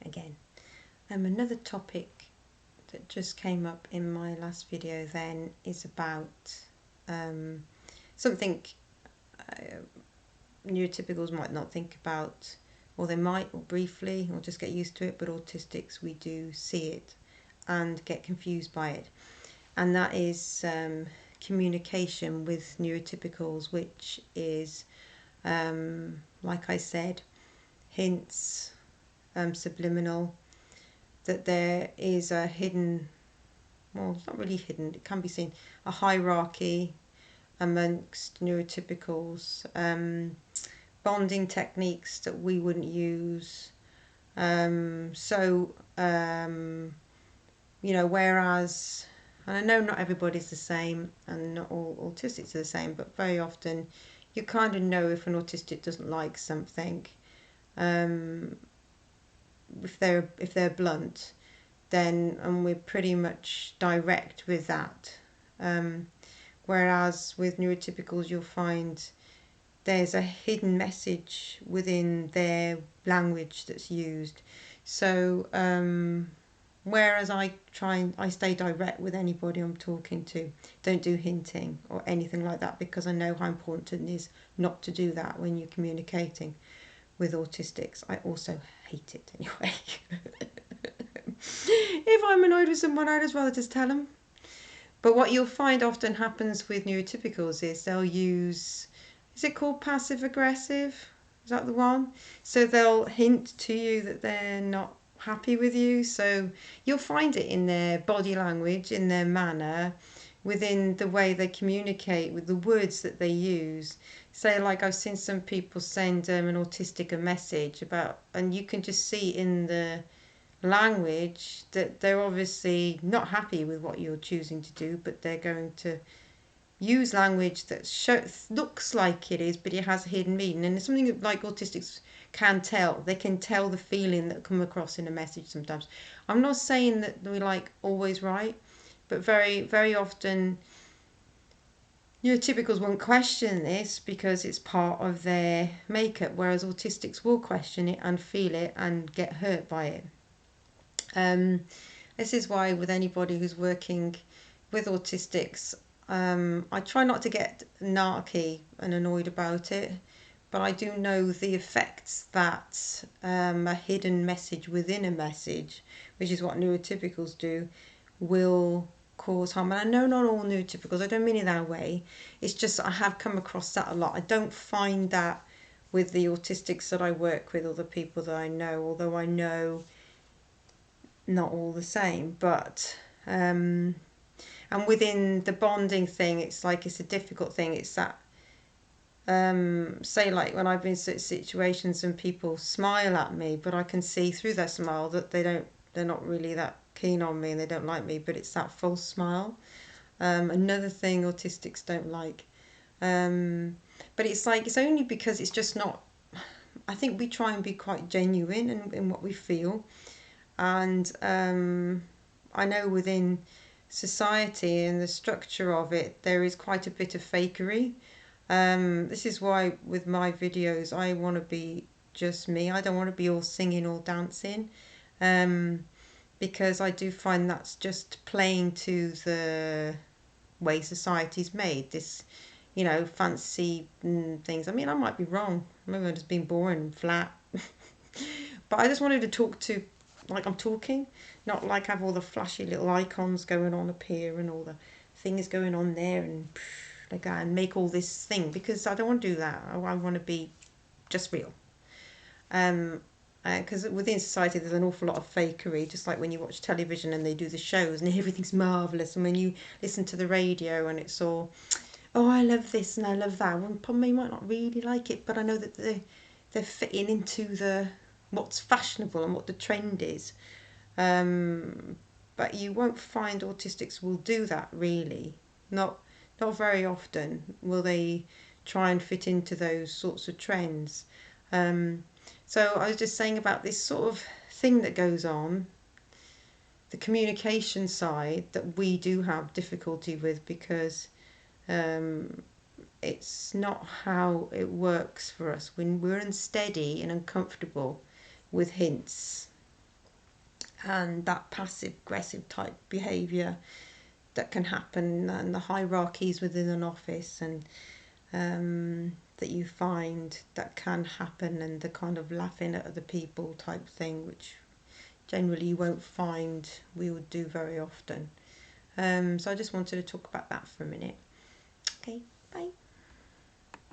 again. Another topic that just came up in my last video then is about something neurotypicals might not think about, or they might, or briefly, or just get used to it, but autistics, we do see it and get confused by it. And that is communication with neurotypicals, which is, like I said, hints, subliminal, that there is a hidden, well, it's not really hidden, it can be seen, a hierarchy amongst neurotypicals, bonding techniques that we wouldn't use. You know, whereas, and I know not everybody's the same and not all autistics are the same, but very often you kind of know if an autistic doesn't like something. If they're blunt, then, and we're pretty much direct with that. Whereas with neurotypicals, you'll find there's a hidden message within their language that's used. So whereas I stay direct with anybody I'm talking to, don't do hinting or anything like that, because I know how important it is not to do that when you're communicating with autistics. I also hate it anyway. If I'm annoyed with someone, I'd as well just tell them. But what you'll find often happens with neurotypicals is they'll use, is it called passive aggressive? Is that the one? So they'll hint to you that they're not happy with you. So you'll find it in their body language, in their manner, within the way they communicate, with the words that they use. Say, like, I've seen some people send an autistic a message about, and you can just see in the language that they're obviously not happy with what you're choosing to do, but they're going to use language that looks like it is, but it has a hidden meaning. And it's something that, like, autistics can tell. They can tell the feeling that come across in a message sometimes. I'm not saying that we're like always right, but very, very often neurotypicals won't question this because it's part of their makeup, whereas autistics will question it and feel it and get hurt by it. This is why with anybody who's working with autistics, I try not to get narky and annoyed about it, but I do know the effects that a hidden message within a message, which is what neurotypicals do, will cause harm. And I know not all neurotypicals, I don't mean it that way, it's just I have come across that a lot. I don't find that with the autistics that I work with or the people that I know, although I know not all the same, but and within the bonding thing, it's like it's a difficult thing. It's that say, like, when I've been in such situations and people smile at me, but I can see through their smile that they're not really that keen on me and they don't like me, but it's that false smile. Another thing autistics don't like, but it's like, it's only because it's just not, I think we try and be quite genuine in what we feel. And I know within society and the structure of it, there is quite a bit of fakery. This is why with my videos, I want to be just me. I don't want to be all singing, all dancing, because I do find that's just playing to the way society's made. This, you know, fancy things. I mean, I might be wrong. Maybe I'm just being boring and flat. But I just wanted to talk to, like I'm talking, not like have all the flashy little icons going on up here and all the things going on there and like that, and make all this thing, because I don't want to do that. I want to be just real. Because within society there's an awful lot of fakery, just like when you watch television and they do the shows and everything's marvellous, and when you listen to the radio and it's all, oh, I love this and I love that. One probably might not really like it, but I know that they're fitting into the what's fashionable and what the trend is. But you won't find autistics will do that, really. Not very often will they try and fit into those sorts of trends. So I was just saying about this sort of thing that goes on, the communication side, that we do have difficulty with, because it's not how it works for us. When we're unsteady and uncomfortable with hints, and that passive aggressive type behaviour that can happen, and the hierarchies within an office, and that you find that can happen, and the kind of laughing at other people type thing, which generally you won't find we would do very often. So I just wanted to talk about that for a minute. Okay, bye.